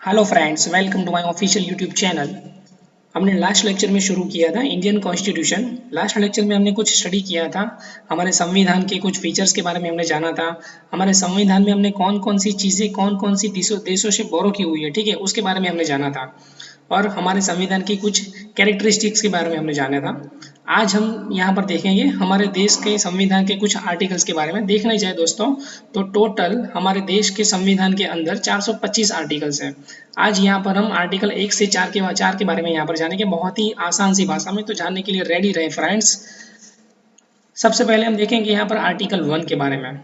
Hello friends, welcome to my official YouTube channel. हमने last lecture में शुरू किया था इंडियन कॉन्स्टिट्यूशन। लास्ट लेक्चर में हमने कुछ स्टडी किया था, हमारे संविधान के कुछ फीचर्स के बारे में हमने जाना था। हमारे संविधान में हमने कौन कौन सी चीज़ें कौन कौन सी देशों से बोरो की हुई है, ठीक है, उसके बारे में हमने जाना था। और हमारे संविधान की कुछ कैरेक्टरिस्टिक्स के बारे में हमने जाना था। आज हम यहाँ पर देखेंगे हमारे देश के संविधान के कुछ आर्टिकल्स के बारे में। देखने जाए दोस्तों तो टोटल हमारे देश के संविधान के अंदर 425 आर्टिकल्स हैं। आज यहाँ पर हम आर्टिकल 1 से 4 के बारे में यहाँ पर जानेंगे, बहुत ही आसान सी भाषा में। तो जानने के लिए रेडी रहे फ्रेंड्स। सबसे पहले हम देखेंगे यहाँ पर आर्टिकल 1 के बारे में।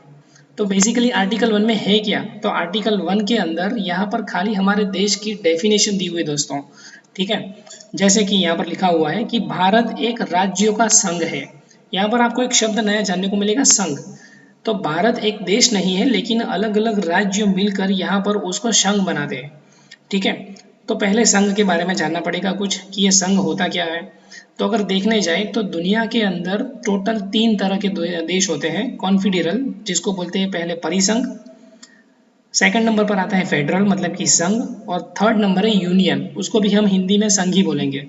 तो बेसिकली आर्टिकल 1 में है क्या? तो आर्टिकल 1 के अंदर यहाँ पर खाली हमारे देश की डेफिनेशन दी हुई है दोस्तों, ठीक है। जैसे कि यहाँ पर लिखा हुआ है कि भारत एक राज्यों का संघ है। यहाँ पर आपको एक शब्द नया जानने को मिलेगा, संघ। तो भारत एक देश नहीं है, लेकिन अलग अलग राज्य मिलकर यहाँ पर उसको संघ बनाते हैं, ठीक है। तो पहले संघ के बारे में जानना पड़ेगा कुछ कि ये संघ होता क्या है। तो अगर देखने जाए तो दुनिया के अंदर टोटल 3 तरह के देश होते हैं। कॉन्फिडेरल, जिसको बोलते हैं पहले परिसंघ। सेकंड नंबर पर आता है फेडरल, मतलब कि संघ। और थर्ड नंबर है यूनियन, उसको भी हम हिंदी में संघ ही बोलेंगे।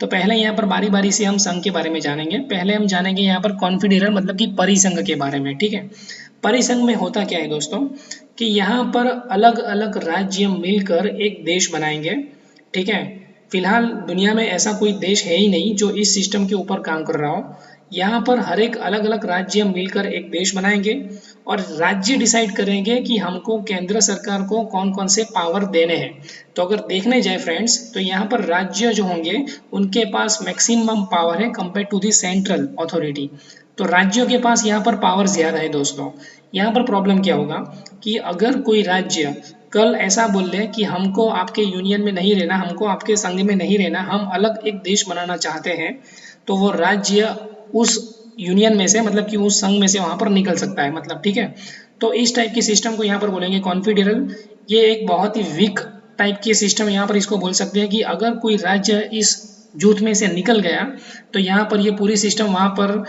तो पहले यहाँ पर बारी बारी से हम संघ के बारे में जानेंगे। पहले हम जानेंगे यहाँ पर कॉन्फिडेरल, मतलब कि परिसंघ के बारे में, ठीक है। परिसंघ में होता क्या है दोस्तों कि यहाँ पर अलग अलग राज्य मिलकर एक देश बनाएंगे, ठीक है। फिलहाल दुनिया में ऐसा कोई देश है ही नहीं जो इस सिस्टम के ऊपर काम कर रहा हो। यहाँ पर हर एक अलग अलग राज्य मिलकर एक देश बनाएंगे और राज्य डिसाइड करेंगे कि हमको केंद्र सरकार को कौन कौन से पावर देने हैं। तो अगर देखने जाए फ्रेंड्स तो यहाँ पर राज्य जो होंगे उनके पास मैक्सिमम पावर है compare to the central authority. तो राज्यों के पास यहाँ पर पावर ज़्यादा है दोस्तों। यहाँ पर प्रॉब्लम क्या होगा कि अगर कोई राज्य कल ऐसा बोल ले कि हमको आपके यूनियन में नहीं रहना, हमको आपके संघ में नहीं रहना, हम अलग एक देश बनाना चाहते हैं, तो वो राज्य उस यूनियन में से, मतलब कि उस संघ में से वहाँ पर निकल सकता है, मतलब, ठीक है। तो इस टाइप की सिस्टम को यहाँ पर बोलेंगे कॉन्फिडेरल। ये एक बहुत ही वीक टाइप की सिस्टम यहाँ पर इसको बोल सकते हैं कि अगर कोई राज्य इस जूथ में से निकल गया तो यहाँ पर ये पूरी सिस्टम वहाँ पर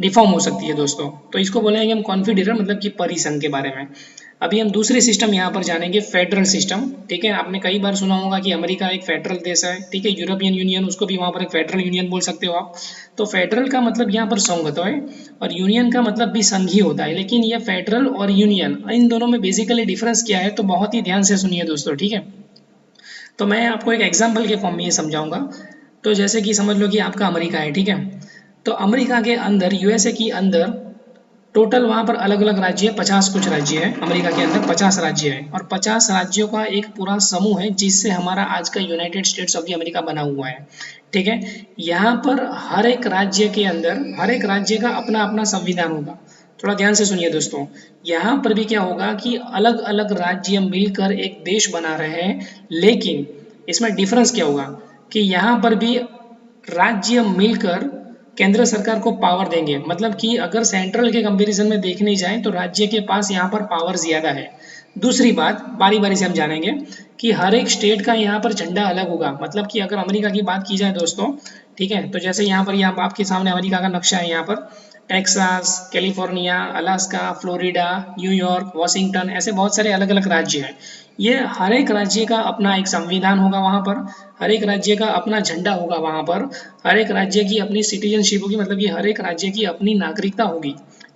डिफॉर्म हो सकती है दोस्तों। तो इसको बोलेंगे हम कॉन्फिडेरल, मतलब कि परिसंघ के बारे में। अभी हम दूसरे सिस्टम यहाँ पर जानेंगे, फेडरल सिस्टम, ठीक है। आपने कई बार सुना होगा कि अमेरिका एक फेडरल देश है, ठीक है। यूरोपियन यूनियन, उसको भी वहाँ पर एक फेडरल यूनियन बोल सकते हो आप। तो फेडरल का मतलब यहाँ पर संघ होता है और यूनियन का मतलब भी संघ ही होता है। लेकिन ये फेडरल और यूनियन, इन दोनों में बेसिकली डिफरेंस क्या है, तो बहुत ही ध्यान से सुनिए दोस्तों, ठीक है। तो मैं आपको एक एग्जाम्पल के फॉर्म में ये समझाऊंगा। तो जैसे कि समझ लो कि आपका अमेरिका है, ठीक है। तो अमेरिका के अंदर, यूएसए के अंदर टोटल वहाँ पर अलग अलग राज्य है, 50 कुछ राज्य है। अमेरिका के अंदर 50 राज्य है और 50 राज्यों का एक पूरा समूह है जिससे हमारा आज का United states of the America बना हुआ है, ठीक है। यहाँ पर हर एक राज्य के अंदर हर एक राज्य का अपना अपना संविधान होगा। थोड़ा ध्यान से सुनिए दोस्तों। यहाँ पर भी क्या होगा कि अलग अलग राज्य मिलकर एक देश बना रहे हैं, लेकिन इसमें डिफरेंस क्या होगा कि यहाँ पर भी राज्य मिलकर केंद्र सरकार को पावर देंगे। मतलब कि अगर सेंट्रल के कंपैरिजन में देखने जाए तो राज्य के पास यहाँ पर पावर ज़्यादा है। दूसरी बात, बारी बारी से हम जानेंगे कि हर एक स्टेट का यहाँ पर झंडा अलग होगा। मतलब कि अगर अमेरिका की बात की जाए दोस्तों, ठीक है, तो जैसे यहाँ पर यहाँ आपके सामने अमेरिका का नक्शा है। यहाँ पर Texas, California, Alaska, Florida, New York, Washington, ऐसे बहुत सारे अलग अलग राज्य हैं। ये हर एक राज्य का अपना एक संविधान होगा वहाँ पर, हर एक राज्य का अपना झंडा होगा वहाँ पर, हर एक राज्य की अपनी सिटीजनशिप होगी, मतलब कि हर एक राज्य की अपनी नागरिकता होगी,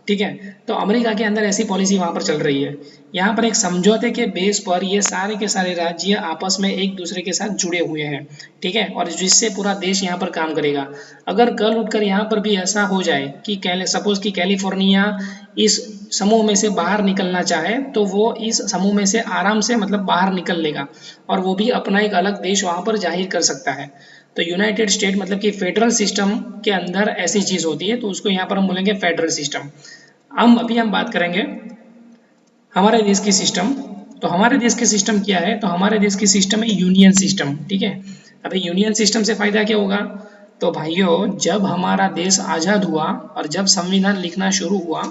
ठीक है। तो अमेरिका के अंदर ऐसी पॉलिसी वहाँ पर चल रही है। यहाँ पर एक समझौते के बेस पर ये सारे के सारे राज्य आपस में एक दूसरे के साथ जुड़े हुए हैं, ठीक है, और जिससे पूरा देश यहाँ पर काम करेगा। अगर कल उठकर यहाँ पर भी ऐसा हो जाए कि सपोज कि कैलिफोर्निया इस समूह में से बाहर निकलना चाहे तो वो इस समूह में से आराम से, मतलब, बाहर निकल लेगा और वो भी अपना एक अलग देश वहाँ पर जाहिर कर सकता है। तो यूनाइटेड स्टेट, मतलब कि फेडरल सिस्टम के अंदर ऐसी चीज़ होती है, तो उसको यहाँ पर हम बोलेंगे फेडरल सिस्टम। हम बात करेंगे हमारे देश की सिस्टम। तो हमारे देश के सिस्टम क्या है, तो हमारे देश की सिस्टम है यूनियन सिस्टम, ठीक है। अभी यूनियन सिस्टम से फ़ायदा क्या होगा, तो भाइयों जब हमारा देश आज़ाद हुआ और जब संविधान लिखना शुरू हुआ,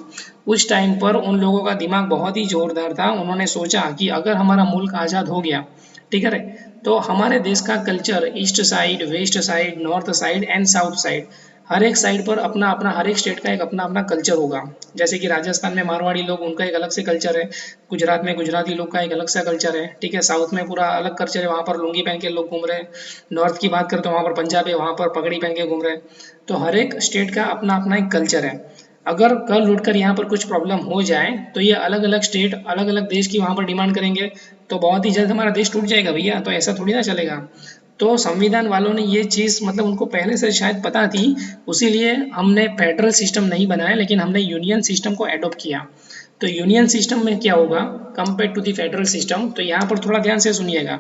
उस टाइम पर उन लोगों का दिमाग बहुत ही जोरदार था। उन्होंने सोचा कि अगर हमारा मुल्क आज़ाद हो गया, ठीक है, तो हमारे देश का culture east side, west side, north side and south side, हर एक साइड पर अपना अपना, हर एक स्टेट का एक अपना अपना कल्चर होगा। जैसे कि राजस्थान में मारवाड़ी लोग, उनका एक अलग से कल्चर है। गुजरात में गुजराती लोग का एक अलग सा कल्चर है, ठीक है। साउथ में पूरा अलग कल्चर है, वहाँ पर लुंगी पहन के लोग घूम रहे हैं। नॉर्थ की बात करें तो वहाँ पर पंजाब है, वहाँ पर पगड़ी पहन के घूम रहे हैं। तो हर एक स्टेट का अपना अपना एक कल्चर है। अगर कल उठकर यहाँ पर कुछ प्रॉब्लम हो जाए तो ये अलग अलग स्टेट, अलग अलग देश की वहाँ पर डिमांड करेंगे, तो बहुत ही जल्द हमारा देश टूट जाएगा भैया। तो ऐसा थोड़ी ना चलेगा। तो संविधान वालों ने ये चीज़, मतलब उनको पहले से शायद पता थी, उसीलिए हमने फेडरल सिस्टम नहीं बनाया, लेकिन हमने यूनियन सिस्टम को एडॉप्ट किया। तो यूनियन सिस्टम में क्या होगा compare to the federal system, तो यहाँ पर थोड़ा ध्यान से सुनिएगा।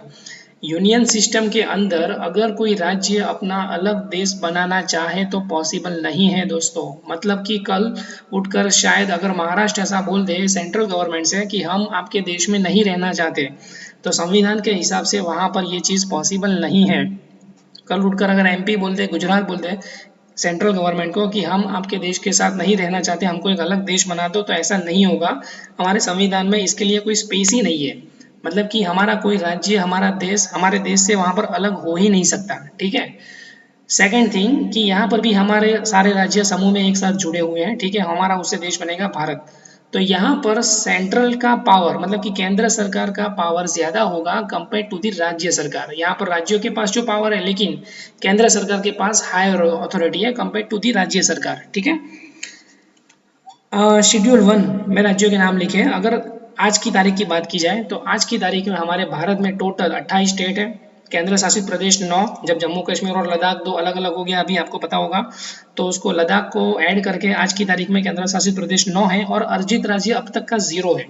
यूनियन सिस्टम के अंदर अगर कोई राज्य अपना अलग देश बनाना चाहे तो पॉसिबल नहीं है दोस्तों। मतलब कि कल उठकर शायद अगर महाराष्ट्र ऐसा बोल दे सेंट्रल गवर्नमेंट से कि हम आपके देश में नहीं रहना चाहते, तो संविधान के हिसाब से वहाँ पर ये चीज़ पॉसिबल नहीं है। कल उठकर अगर एमपी बोल दे, गुजरात बोल दे सेंट्रल गवर्नमेंट को कि हम आपके देश के साथ नहीं रहना चाहते, हमको एक अलग देश बना दो, तो ऐसा नहीं होगा। हमारे संविधान में इसके लिए कोई स्पेस ही नहीं है। मतलब कि हमारा कोई राज्य, हमारा देश हमारे देश से वहाँ पर अलग हो ही नहीं सकता, ठीक है। सेकेंड थिंग कि यहाँ पर भी हमारे सारे राज्य समूह में एक साथ जुड़े हुए हैं, ठीक है। हमारा उससे देश बनेगा भारत। तो यहाँ पर सेंट्रल का पावर, मतलब कि केंद्र सरकार का पावर ज़्यादा होगा कंपेयर टू द राज्य सरकार। यहाँ पर राज्यों के पास जो पावर है, लेकिन केंद्र सरकार के पास हायर अथॉरिटी है कंपेयर टू द राज्य सरकार, ठीक है। शेड्यूल 1 में राज्यों के नाम लिखे हैं। अगर आज की तारीख की बात की जाए तो आज की तारीख में हमारे भारत में टोटल 28 स्टेट है, केंद्र शासित प्रदेश 9। जब जम्मू कश्मीर और लद्दाख दो अलग अलग हो गया, अभी आपको पता होगा, तो उसको लद्दाख को ऐड करके आज की तारीख में केंद्र शासित प्रदेश 9 है। और अर्जित राज्य अब तक का 0 है।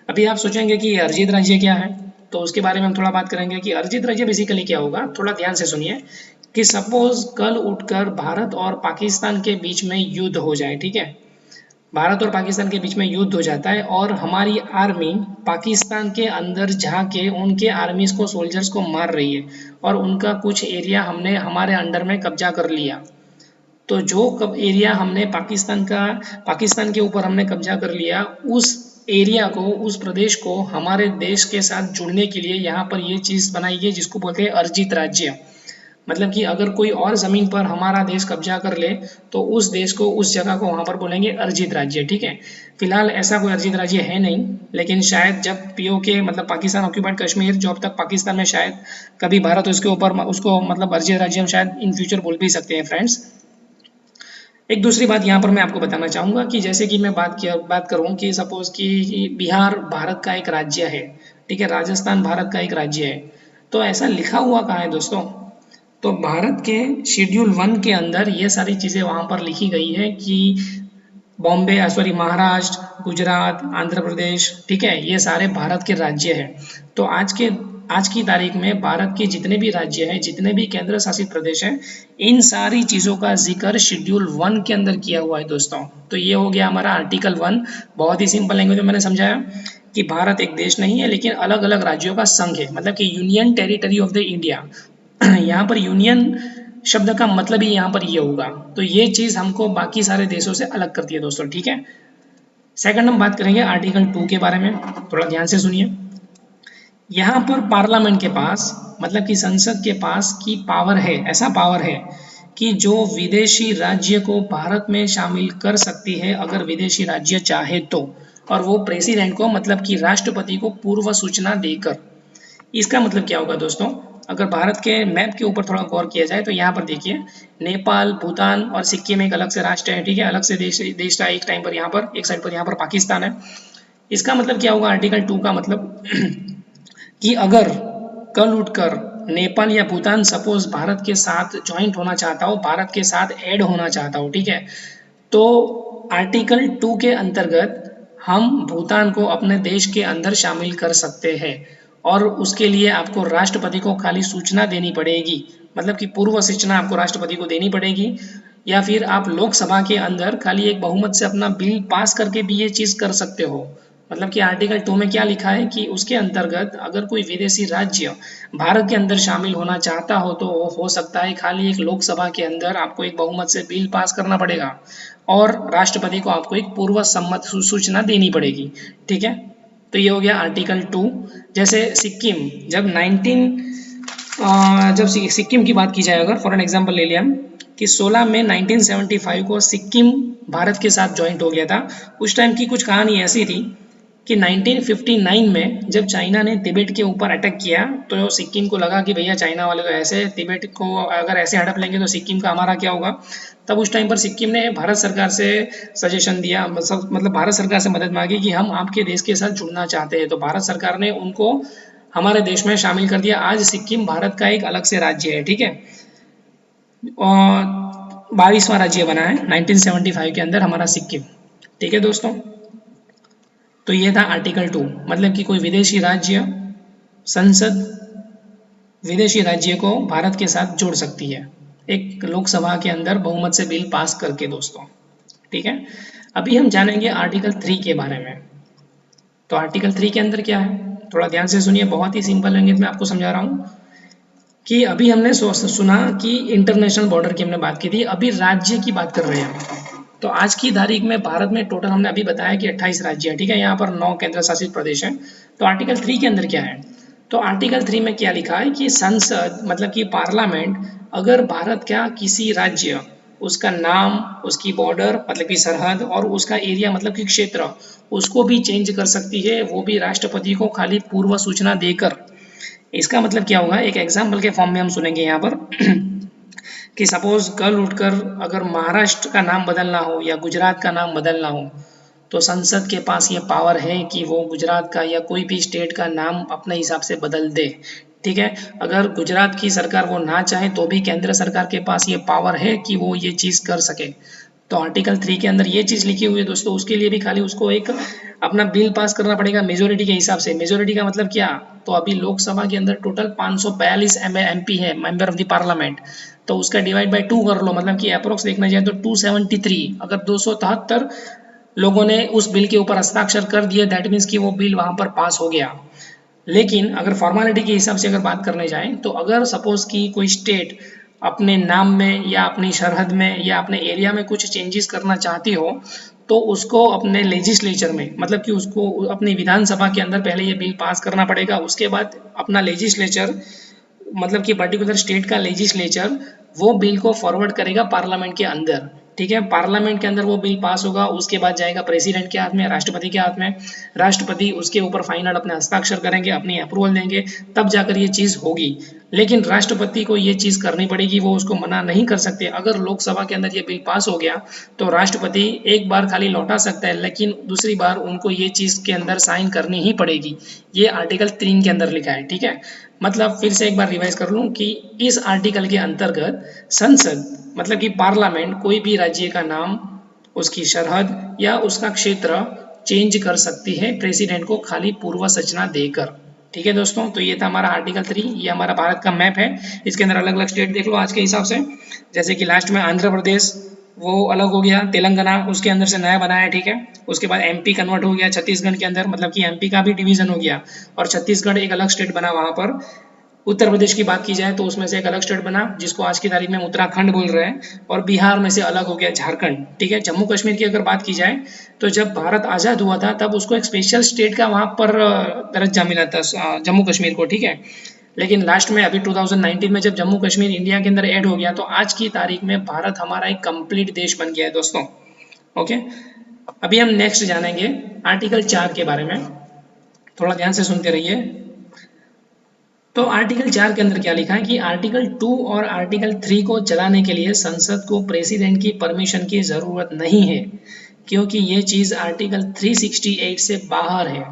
अभी आप सोचेंगे कि अर्जित राज्य क्या है, तो उसके बारे में हम थोड़ा बात करेंगे कि अर्जित राज्य बेसिकली क्या होगा। थोड़ा ध्यान से सुनिए कि सपोज कल उठकर भारत और पाकिस्तान के बीच में युद्ध हो जाए, ठीक है। भारत और पाकिस्तान के बीच में युद्ध हो जाता है और हमारी आर्मी पाकिस्तान के अंदर जाके उनके आर्मीज को, सोल्जर्स को मार रही है, और उनका कुछ एरिया हमने हमारे अंडर में कब्जा कर लिया। तो जो कब एरिया हमने पाकिस्तान के ऊपर हमने कब्जा कर लिया, उस एरिया को, उस प्रदेश को हमारे देश के साथ जुड़ने के लिए यहाँ पर ये चीज़ बनाई गई जिसको बोलते हैं अर्जित राज्य। मतलब कि अगर कोई और ज़मीन पर हमारा देश कब्जा कर ले तो उस देश को, उस जगह को वहाँ पर बोलेंगे अर्जित राज्य, ठीक है। फिलहाल ऐसा कोई अर्जित राज्य है नहीं, लेकिन शायद जब पीओके, मतलब पाकिस्तान ऑक्यूपाइड कश्मीर, जो अब तक पाकिस्तान में, शायद कभी भारत उसके ऊपर उसको मतलब अर्जित राज्य हम शायद इन फ्यूचर बोल भी सकते हैं फ्रेंड्स। एक दूसरी बात यहाँ पर मैं आपको बताना चाहूँगा कि जैसे कि मैं बात करूँ कि सपोज कि बिहार भारत का एक राज्य है, ठीक है, राजस्थान भारत का एक राज्य है, तो ऐसा लिखा हुआ कहाँ है दोस्तों। तो भारत के शेड्यूल 1 के अंदर ये सारी चीज़ें वहाँ पर लिखी गई है कि बॉम्बे, महाराष्ट्र, गुजरात, आंध्र प्रदेश, ठीक है, ये सारे भारत के राज्य हैं। तो आज की तारीख में भारत के जितने भी राज्य हैं, जितने भी केंद्र शासित प्रदेश हैं, इन सारी चीज़ों का जिक्र शेड्यूल 1 के अंदर किया हुआ है दोस्तों। तो ये हो गया हमारा आर्टिकल 1। बहुत ही सिंपल लैंग्वेज में मैंने समझाया कि भारत एक देश नहीं है, लेकिन अलग अलग राज्यों का संघ है, मतलब कि union territory of the India. यहाँ पर यूनियन शब्द का मतलब ही यहाँ पर ये होगा। तो ये चीज़ हमको बाकी सारे देशों से अलग करती है दोस्तों, ठीक है। सेकंड हम बात करेंगे आर्टिकल 2 के बारे में, थोड़ा ध्यान से सुनिए। यहाँ पर पार्लियामेंट के पास, मतलब कि संसद के पास की पावर है, ऐसा पावर है कि जो विदेशी राज्य को भारत में शामिल कर सकती है अगर विदेशी राज्य चाहे तो, और वो प्रेसिडेंट को, मतलब कि राष्ट्रपति को पूर्व सूचना देकर। इसका मतलब क्या होगा दोस्तों, अगर भारत के मैप के ऊपर थोड़ा गौर किया जाए तो यहाँ पर देखिए नेपाल, भूटान और सिक्किम एक अलग से राष्ट्र है, ठीक है, अलग से देश था एक टाइम पर। यहाँ पर एक साइड पर यहाँ पर पाकिस्तान है। इसका मतलब क्या होगा आर्टिकल 2 का मतलब कि अगर कल उठकर नेपाल या भूटान सपोज भारत के साथ ज्वाइंट होना चाहता हो, भारत के साथ ऐड होना चाहता हो, ठीक है, तो आर्टिकल 2 के अंतर्गत हम भूटान को अपने देश के अंदर शामिल कर सकते हैं। और उसके लिए आपको राष्ट्रपति को खाली सूचना देनी पड़ेगी, मतलब कि पूर्व सूचना आपको राष्ट्रपति को देनी पड़ेगी, या फिर आप लोकसभा के अंदर खाली एक बहुमत से अपना बिल पास करके भी ये चीज़ कर सकते हो। मतलब कि आर्टिकल 2 में क्या लिखा है कि उसके अंतर्गत अगर कोई विदेशी राज्य भारत के अंदर शामिल होना चाहता हो तो वो हो सकता है, खाली एक लोकसभा के अंदर आपको एक बहुमत से बिल पास करना पड़ेगा और राष्ट्रपति को आपको एक पूर्व सम्मत सूचना देनी पड़ेगी, ठीक है। तो ये हो गया आर्टिकल 2। जैसे सिक्किम जब जब सिक्किम की बात की जाए, अगर फॉर एन एग्जांपल ले लिया हम कि 16 मई 1975 को सिक्किम भारत के साथ ज्वाइंट हो गया था। उस टाइम की कुछ कहानी ऐसी थी कि 1959 में जब चाइना ने तिब्बत के ऊपर अटैक किया तो सिक्किम को लगा कि भैया चाइना वाले तो ऐसे तिब्बत को अगर ऐसे हड़प लेंगे तो सिक्किम का हमारा क्या होगा। तब उस टाइम पर सिक्किम ने भारत सरकार से सजेशन दिया, मतलब भारत सरकार से मदद मांगी कि हम आपके देश के साथ जुड़ना चाहते हैं। तो भारत सरकार ने उनको हमारे देश में शामिल कर दिया। आज सिक्किम भारत का एक अलग से राज्य है, ठीक है। और 22वां राज्य बना है 1975 के अंदर हमारा सिक्किम, ठीक है दोस्तों। तो ये था आर्टिकल 2, मतलब कि कोई विदेशी राज्य संसद विदेशी राज्य को भारत के साथ जोड़ सकती है एक लोकसभा के अंदर बहुमत से बिल पास करके दोस्तों, ठीक है। अभी हम जानेंगे आर्टिकल 3 के बारे में। तो आर्टिकल 3 के अंदर क्या है, थोड़ा ध्यान से सुनिए, बहुत ही सिंपल लैंग्वेज में आपको समझा रहा हूँ कि अभी हमने सुना कि इंटरनेशनल बॉर्डर की हमने बात की थी, अभी राज्य की बात कर रहे हैं। तो आज की तारीख में भारत में टोटल हमने अभी बताया कि 28 राज्य है, ठीक है। यहाँ पर 9 केंद्र शासित प्रदेश हैं। तो आर्टिकल 3 के अंदर क्या है, तो आर्टिकल 3 में क्या लिखा है कि संसद मतलब कि पार्लियामेंट अगर भारत का किसी राज्य उसका नाम, उसकी बॉर्डर मतलब कि सरहद और उसका एरिया मतलब कि क्षेत्र उसको भी चेंज कर सकती है, वो भी राष्ट्रपति को खाली पूर्व सूचना देकर। इसका मतलब क्या होगा, एक एग्जाम्पल के फॉर्म में हम सुनेंगे यहाँ पर कि सपोज कल उठकर अगर महाराष्ट्र का नाम बदलना हो या गुजरात का नाम बदलना हो तो संसद के पास ये पावर है कि वो गुजरात का या कोई भी स्टेट का नाम अपने हिसाब से बदल दे, ठीक है। अगर गुजरात की सरकार वो ना चाहे तो भी केंद्र सरकार के पास ये पावर है कि वो ये चीज़ कर सके। तो आर्टिकल 3 के अंदर ये चीज़ लिखी हुई है दोस्तों। उसके लिए भी खाली उसको एक अपना बिल पास करना पड़ेगा मेजोरिटी के हिसाब से। मेजोरिटी का मतलब क्या, तो अभी लोकसभा के अंदर टोटल 542 MP है, मेंबर ऑफ द पार्लियामेंट। तो उसका डिवाइड बाय 2 कर लो, मतलब कि अप्रोक्स देखना जाए तो 273, अगर 273 लोगों ने उस बिल के ऊपर हस्ताक्षर कर दिए दैट मीन्स कि वो बिल वहाँ पर पास हो गया। लेकिन अगर फॉर्मेलिटी के हिसाब से अगर बात करने जाएं तो अगर सपोज कि कोई स्टेट अपने नाम में या अपनी सरहद में या अपने एरिया में कुछ चेंजेस करना चाहती हो तो उसको अपने लेजिस्लेचर में मतलब कि उसको अपनी विधानसभा के अंदर पहले ये बिल पास करना पड़ेगा। उसके बाद अपना लेजिस्लेचर मतलब कि पर्टिकुलर स्टेट का लेजिस्लेचर वो बिल को फॉरवर्ड करेगा पार्लियामेंट के अंदर, ठीक है। पार्लियामेंट के अंदर वो बिल पास होगा, उसके बाद जाएगा प्रेसिडेंट के हाथ में, राष्ट्रपति के हाथ में। राष्ट्रपति उसके ऊपर फाइनल अपने हस्ताक्षर करेंगे, अपनी अप्रूवल देंगे, तब जाकर ये चीज़ होगी। लेकिन राष्ट्रपति को ये चीज़ करनी पड़ेगी, वो उसको मना नहीं कर सकते। अगर लोकसभा के अंदर ये बिल पास हो गया तो राष्ट्रपति एक बार खाली लौटा सकता है, लेकिन दूसरी बार उनको ये चीज़ के अंदर साइन करनी ही पड़ेगी। ये आर्टिकल 3 के अंदर लिखा है, ठीक है। मतलब फिर से एक बार रिवाइज कर लूँ कि इस आर्टिकल के अंतर्गत संसद मतलब कि पार्लियामेंट कोई भी राज्य का नाम, उसकी सरहद या उसका क्षेत्र चेंज कर सकती है प्रेसिडेंट को खाली पूर्व सूचना देकर, ठीक है दोस्तों। तो ये था हमारा आर्टिकल 3, ये हमारा भारत का मैप है। इसके अंदर अलग अलग स्टेट देख लो आज के हिसाब से, जैसे कि लास्ट में आंध्र प्रदेश वो अलग हो गया, तेलंगाना उसके अंदर से नया बना है, ठीक है। उसके बाद MP कन्वर्ट हो गया छत्तीसगढ़ के अंदर, मतलब कि MP का भी डिवीजन हो गया और छत्तीसगढ़ एक अलग स्टेट बना वहाँ पर। उत्तर प्रदेश की बात की जाए तो उसमें से एक अलग स्टेट बना जिसको आज की तारीख में उत्तराखंड बोल रहे हैं, और बिहार में से अलग हो गया झारखंड, ठीक है। जम्मू कश्मीर की अगर बात की जाए तो जब भारत आज़ाद हुआ था तब उसको एक स्पेशल स्टेट का वहाँ पर दर्जा मिला था जम्मू कश्मीर को, ठीक है। लेकिन लास्ट में अभी 2019 में जब जम्मू कश्मीर इंडिया के अंदर ऐड हो गया तो आज की तारीख में भारत हमारा एक कंप्लीट देश बन गया है दोस्तों, ओके। अभी हम नेक्स्ट जानेंगे आर्टिकल 4 के बारे में, थोड़ा ध्यान से सुनते रहिए। तो आर्टिकल 4 के अंदर क्या लिखा है कि आर्टिकल 2 और आर्टिकल 3 को चलाने के लिए संसद को प्रेसिडेंट की परमिशन की ज़रूरत नहीं है, क्योंकि ये चीज़ आर्टिकल 368 से बाहर है।